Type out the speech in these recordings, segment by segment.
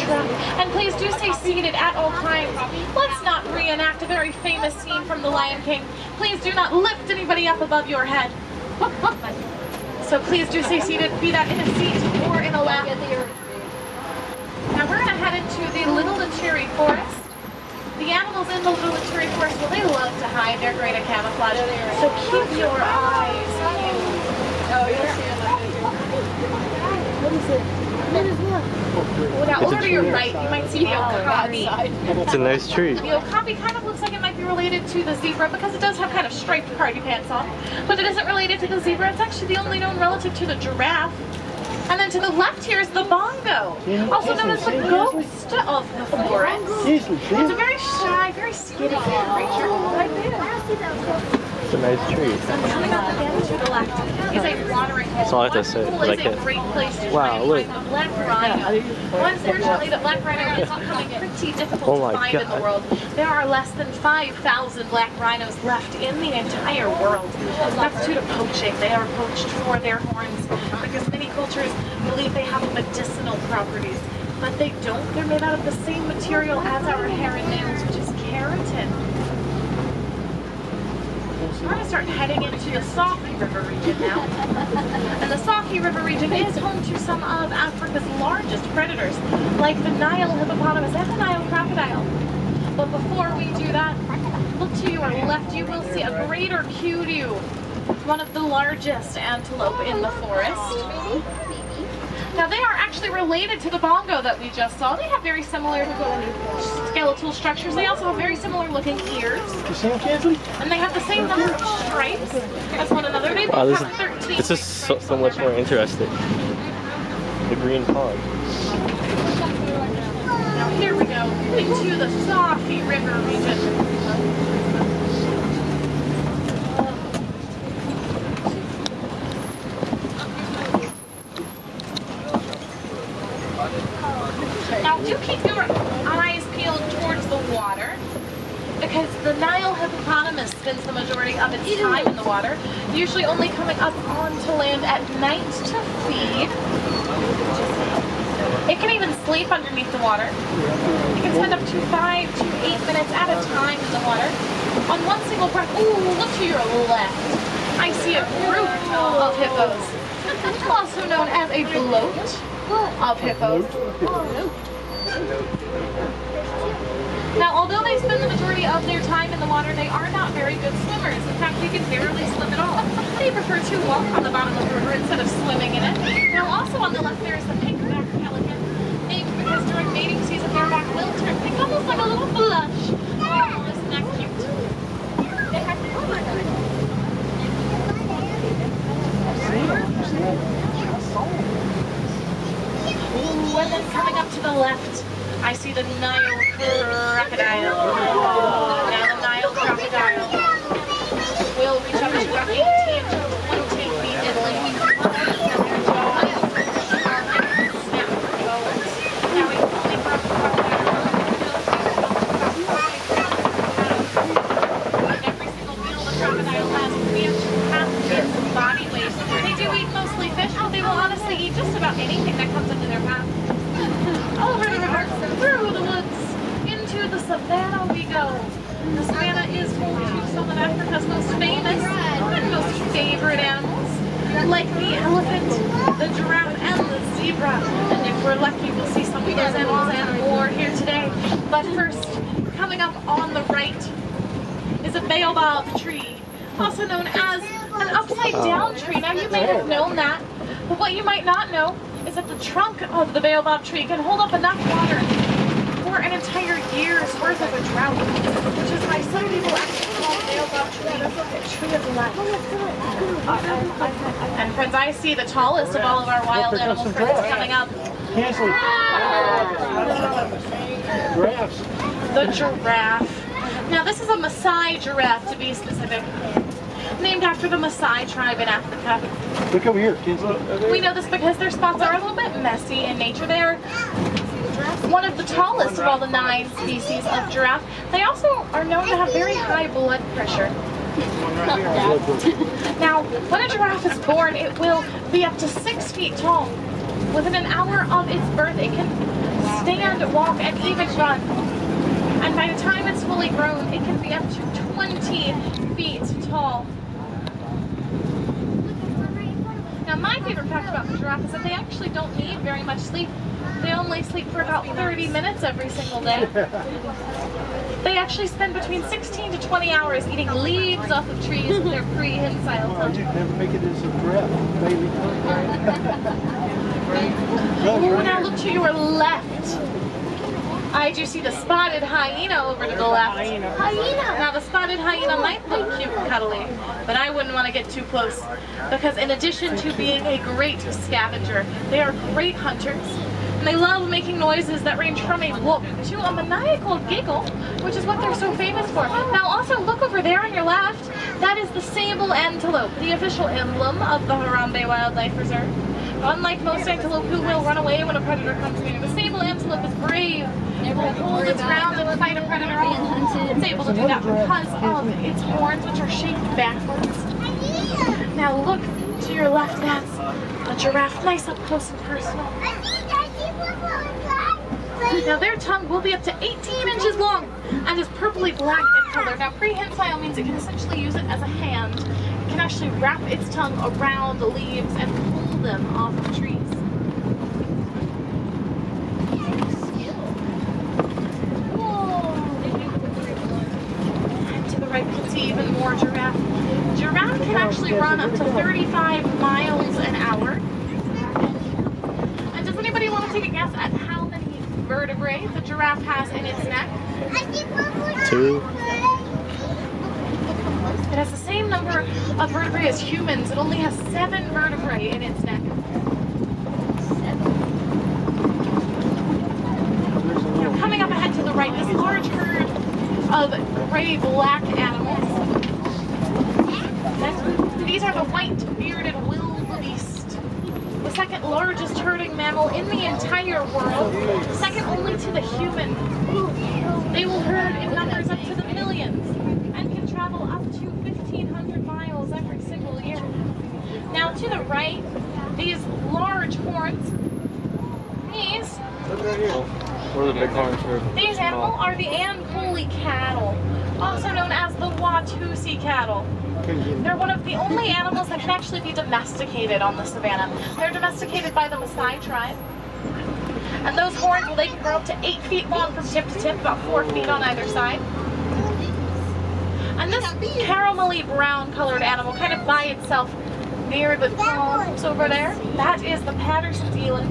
giraffe. And please do stay seated at all times. Let's not reenact a very famous scene from The Lion King. Please do not lift anybody up above your head. So please do stay seated, be that in a seat or in a lap. Now we're going to head into the Little Cherry Forest. The animals in the Little Cherry Forest, well, they love to hide. They're great at camouflage. So keep your eyes peeled. Oh, you'll see them. What is it? What is what? Well, now over to your right, you might see the okapi. It's a nice tree. The okapi kind of looks like it might be related to the zebra because it does have kind of striped party pants on. But it isn't related to the zebra. It's actually the only known relative to the giraffe. And then to the left here is the bongo, also known as the ghost of the forest. It's a very shy, very skinny creature. It's a nice tree. Coming up again to the left is a watering hole. That's all I have to say. It's a great place to try and find the black rhino. Well, unfortunately, the black rhino is becoming pretty difficult to find in the world. There are less than 5,000 black rhinos left in the entire world. That's due to poaching. They are poached for their horns because many cultures believe they have medicinal properties, but they don't. They're made out of the same material as our hair and nails, which is keratin. We're going to start heading into the Sahi River region now. And the Sahi River region is home to some of Africa's largest predators, like the Nile hippopotamus and the Nile crocodile. But before we do that, look to your left, you will see a greater kudu, one of the largest antelope in the forest. Now they are actually related to the bongo that we just saw. They have very similar skeletal structures. They also have very similar looking ears. And they have the same number of stripes as one another. They both have 13. This is so much more interesting. The green pond. Now here we go, into the Sahi River region. Now do keep your eyes peeled towards the water because the Nile hippopotamus spends the majority of its time in the water, usually only coming up onto land at night to feed. It can even sleep underneath the water. It can spend up to 5 to 8 minutes at a time in the water. On one single breath, ooh, look to your left. I see a group of hippos, also known as a bloat of hippos. Now, although they spend the majority of their time in the water, they are not very good swimmers. In fact, they can barely swim at all. They prefer to walk on the bottom of the river instead of swimming in it. Now, also on the left, there is the pink-backed pelican, named because during mating season, their back will turn pink, almost like a little blush. Oh, isn't that cute? Ooh, and then coming up to the left, I see the Nile crocodile. Now the Nile crocodile will reach up to about 18 to 20 feet in length. Now we only have every single meal the crocodile has 3.5 its body weight. They do eat mostly fish, but they will honestly eat just about anything that comes into their path. Over the river, through the woods, into the savannah we go. The savannah is home to some of Africa's most famous and most favorite animals, like the elephant, the giraffe, and the zebra. And if we're lucky, we'll see some of those animals and more here today. But first, coming up on the right is a baobab tree, also known as an upside-down tree. Now, you may have known that, but what you might not know is that the trunk of the baobab tree can hold up enough water for an entire year's worth of a drought, which is why some people actually call the baobab tree the tree of life. And friends, I see the tallest of all of our wild animal friends coming up. The giraffe. Now this is a Maasai giraffe, to be specific, named after the Maasai tribe in Africa. Look over here, kids. We know this because their spots are a little bit messy in nature. They are one of the tallest of all the 9 species of giraffe. They also are known to have very high blood pressure. Now, when a giraffe is born, it will be up to 6 feet tall. Within an hour of its birth, it can stand stand, walk, and even run. And by the time it's fully grown, it can be up to 20 feet tall. Now, my favorite fact about the giraffe is that they actually don't need very much sleep. They only sleep for about 30 minutes every single day. They actually spend between 16 to 20 hours eating leaves off of trees with their prehensile Oh, tongue. you'd never make it as a giraffe, baby. Oh, now look to your left. I do see the spotted hyena over to the left. Hyena! Now the spotted hyena might look cute and cuddly, but I wouldn't want to get too close because in addition to being a great scavenger, they are great hunters. And they love making noises that range from a whoop to a maniacal giggle, which is what they're so famous for. Now also look over there on your left. That is the sable antelope, the official emblem of the Harambe Wildlife Reserve. Unlike most antelope who will run away when a predator comes near, the sable antelope is brave. It will hold its ground and fight a predator off. It's able to do that because of its horns, which are shaped backwards. Now look to your left, that's a giraffe, nice up close and personal. Now their tongue will be up to 18 inches long and is purpley black in color. Now prehensile means it can essentially use it as a hand. It can actually wrap its tongue around the leaves and pull them off of trees. And to the right we can see even more giraffe. Giraffe can actually run up to 35 miles an hour. And does anybody want to take a guess at how many vertebrae the giraffe has in its neck? 2. It has the same number of vertebrae as humans. It only has 7 vertebrae in its neck. Now coming up ahead to the right, this large herd of gray-black animals. These are the white-bearded wildebeest, the second largest herding mammal in the entire world, second only to the human. They will herd in numbers up to the millions and can travel up to 1,500 miles every single year. Now to the right, these large horns, What are the big horns for? these animals are the Ankole cattle, also known as the Watusi cattle. They're one of the only animals that can actually be domesticated on the savannah. They're domesticated by the Maasai tribe. And those horns, well, they can grow up to 8 feet long from tip to tip, about 4 feet on either side. And this caramelly brown colored animal, kind of by itself near the palms over there, that is the Patterson's eland,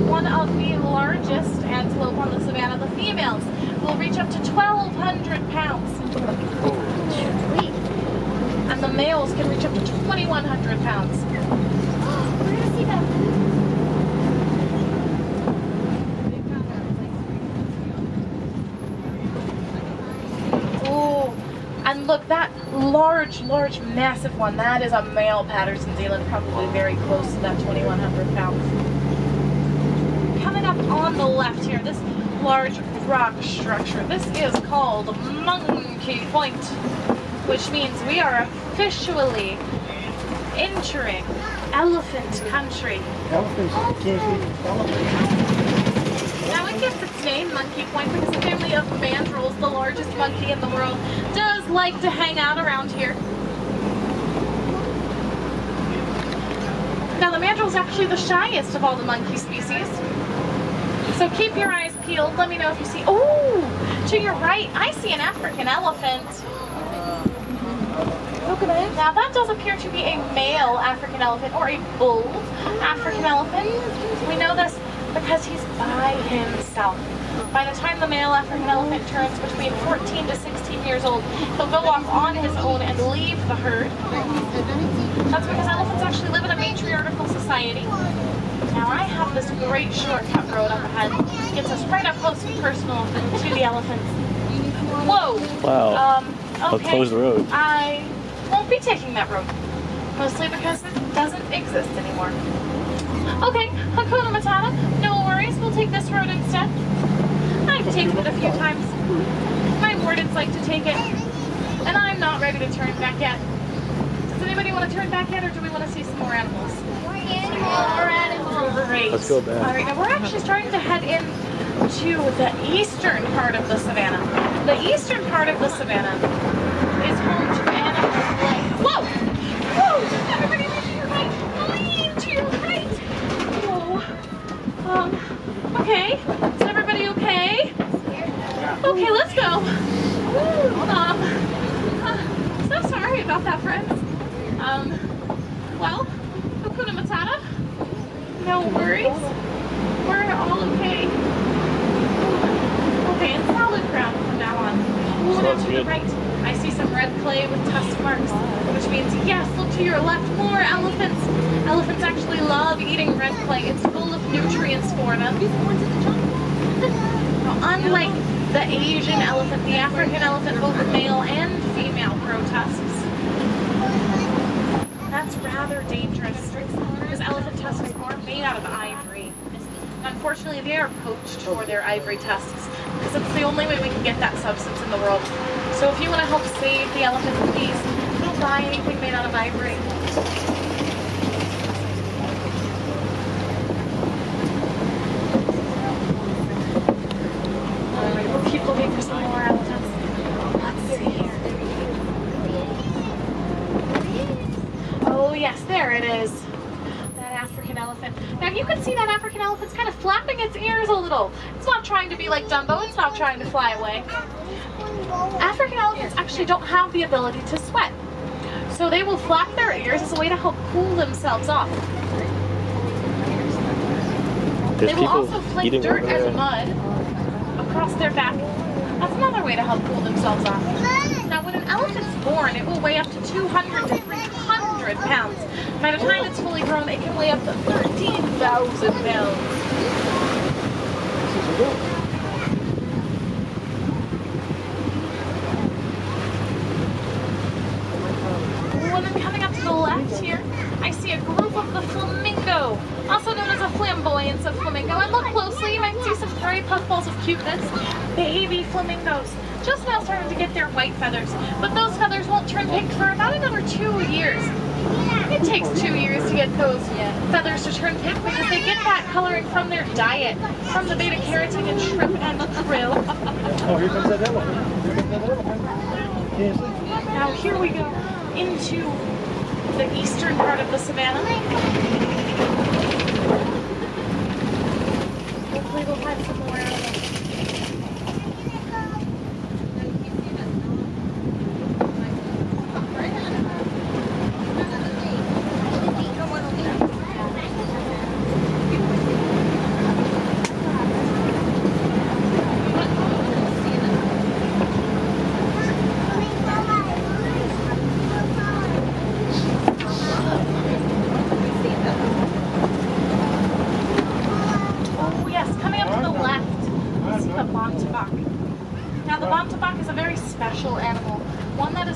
one of the largest antelope on the savannah. The females will reach up to 1,200 pounds. And the males can reach up to 2,100 pounds. We're gonna see them. Oh, and look, that large, massive one, that is a male Patterson's eland, probably very close to that 2,100 pounds. Coming up on the left here, this large rock structure, this is called Monkey Point, which means we are officially entering elephant country. Elephants can't be elephants. Now it gets its name, Monkey Point, because the family of mandrills, the largest monkey in the world, does like to hang out around here. Now the mandrill is actually the shyest of all the monkey species. So keep your eyes peeled. Let me know if you see. Oh, to your right, I see an African elephant. Now that does appear to be a male African elephant or a bull African elephant. We know this because he's by himself. By the time the male African elephant turns between 14 to 16 years old, he'll go off on his own and leave the herd. That's because elephants actually live in a matriarchal society. Now I have this great shortcut road up ahead. It gets us right up close and personal to the elephants. Whoa! Wow. Okay. Close the road. I won't be taking that road. Mostly because it doesn't exist anymore. Okay, Hakuna Matata, no worries, we'll take this road instead. I've taken it a few times. My wardens like to take it. And I'm not ready to turn back yet. Does anybody want to turn back yet, or do we want to see some more animals? More animals. Great. Let's go back. Alright, now we're actually starting to head in to the eastern part of the savannah. The eastern part of the savannah is home to animals like, whoa! Whoa! Everybody lean to your right! Lean to your right! Whoa. Okay. Is everybody okay? Okay, let's go. So sorry about that, friends. Well, Hakuna Matata. No worries. We're all okay. Okay, and solid ground from now on. Now to the right, I see some red clay with tusk marks, which means yes, look to your left, more elephants. Elephants actually love eating red clay. It's full of nutrients for them. Now, unlike the Asian elephant, the African elephant, both male and female grow tusks. That's rather dangerous because elephant tusks are made out of ivory. Unfortunately, they are poached for their ivory tusks because it's the only way we can get that substance in the world. So if you want to help save the elephants, please don't buy anything made out of ivory. Alright, we'll keep looking for some more elephants. Let's see here. Oh yes, there it is. African elephant. Now you can see that African elephant's kind of flapping its ears a little. It's not trying to be like Dumbo, it's not trying to fly away. African elephants actually don't have the ability to sweat. So they will flap their ears as a way to help cool themselves off. They will also flick dirt and mud across their back. That's another way to help cool themselves off. Now when an elephant's born, it will weigh up to 200 to 300 pounds. By the time it's fully grown, it can weigh up to 13,000 pounds. And then coming up to the left here, I see a group of the flamingo, also known as a flamboyance of flamingo. And look closely, you might see some gray puffballs of cuteness. Baby flamingos, just now starting to get their white feathers, but those feathers won't turn pink for about another 2 years. It takes 2 years to get those feathers to turn pink because they get that coloring from their diet, from the beta carotene and shrimp and krill. Oh, here comes that elephant. Here comes that elephant. Can't see. Now here we go into the eastern part of the savannah. Hopefully we'll find some more animals.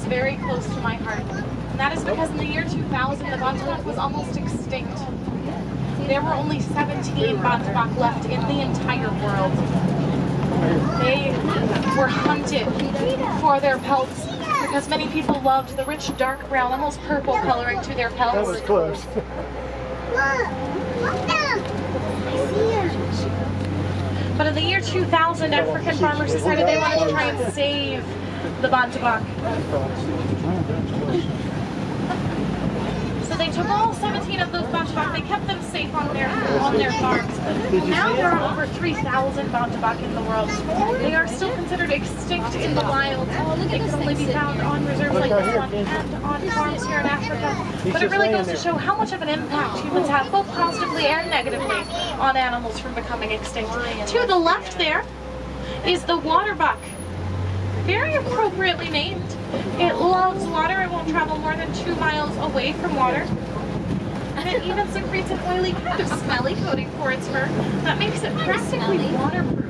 Very close to my heart. And that is because in the year 2000, the Bontoc was almost extinct. There were only 17 Bontoc left in the entire world. They were hunted for their pelts because many people loved the rich dark brown, almost purple coloring to their pelts. That was close. But in the year 2000, African farmers decided they wanted to try and save the Bontoc. So they took all 17 of those Bontoc, they kept them safe on their farms. Now there are over 3,000 Bontoc in the world. They are still considered extinct in the wild. They can only be found on reserves like this one and on farms here in Africa. But it really goes to show how much of an impact humans have, both positively and negatively, on animals from becoming extinct. To the left there is the water buck. Very appropriately named. It loves water. It won't travel more than 2 miles away from water. And it even secretes an oily, kind of smelly coating for its fur that makes it practically waterproof.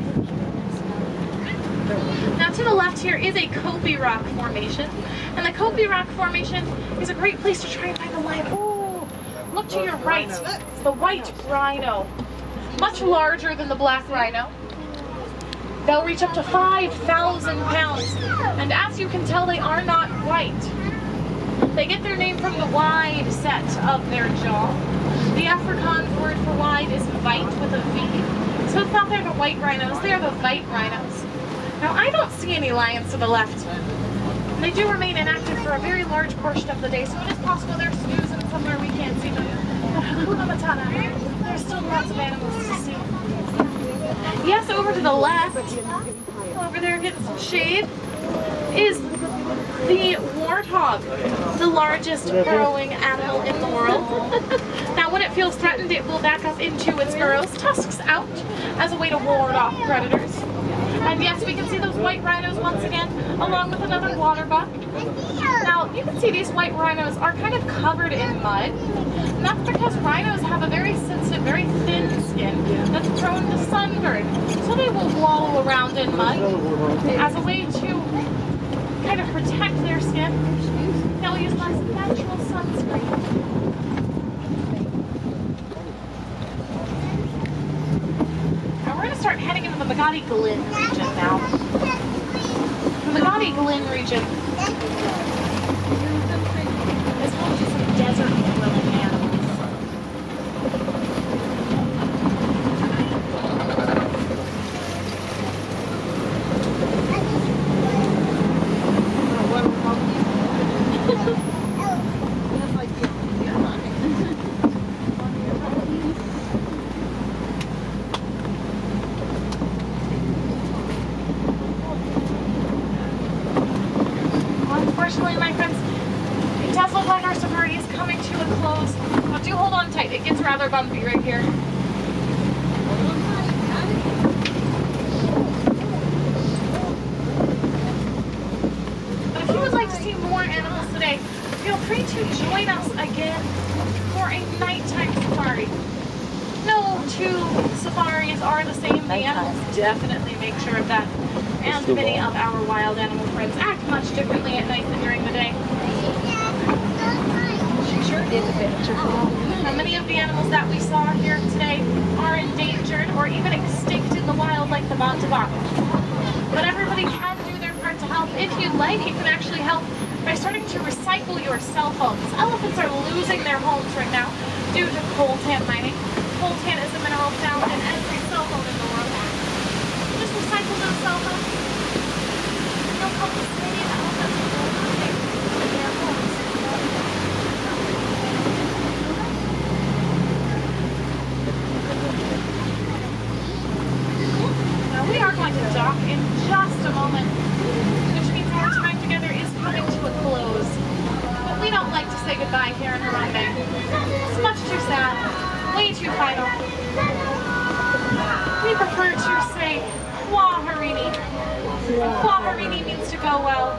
Now to the left here is a Kobe Rock Formation. And the Kobe Rock Formation is a great place to try and find a lion. Oh, look to your right. It's the white rhino. Much larger than the black rhino. They'll reach up to 5,000 pounds, and as you can tell, they are not white. They get their name from the wide set of their jaw. The Afrikaans word for wide is weit with a V, So it's not they're the white rhinos, they're the white rhinos. Now I don't see any lions to the left. They do remain inactive for a very large portion of the day, so it is possible they're snoozing somewhere we can't see them. But Hakuna Matata, there's still lots of animals to see. Yes, over to the left, over there getting some shade, is the warthog, the largest burrowing animal in the world. Now when it feels threatened, it will back up into its burrows, tusks out, as a way to ward off predators. And yes, we can see those white rhinos once again, along with another water buck. Now, you can see these white rhinos are kind of covered in mud. And that's because rhinos have a very sensitive, very thin skin that's prone to sunburn. So they will wallow around in mud as a way to kind of protect their skin. They'll use less natural sunscreen. Now we're going to start heading into the Magadi Glen region now. The Magadi Glen region is home to some desert-dwelling animals. Unfortunately, my friends, it does look like our safari is coming to a close. But do hold on tight. It gets rather bumpy right here. But if you would like to see more animals today, feel free to join us again for a nighttime safari. No two safaris are the same. The animals definitely make sure of that. And many of our wild animal friends act much differently at night than during the day. She sure did the picture. Now, many of the animals that we saw here today are endangered or even extinct in the wild, like the bontebok. But everybody can do their part to help. If you'd like, you can actually help by starting to recycle your cell phones. Elephants are losing their homes right now due to coltan mining. Coltan is a mineral found in every cell phone in the world. Just recycle those cell phones. They'll help us many elephants will go hunting in their homes. Now we are going to dock in just a moment, which means our time together is coming to a close. But we don't like to say goodbye here in Harambe. It's much too sad, way too final. We prefer to say Kwa Harini. Kwa Harini means to go well.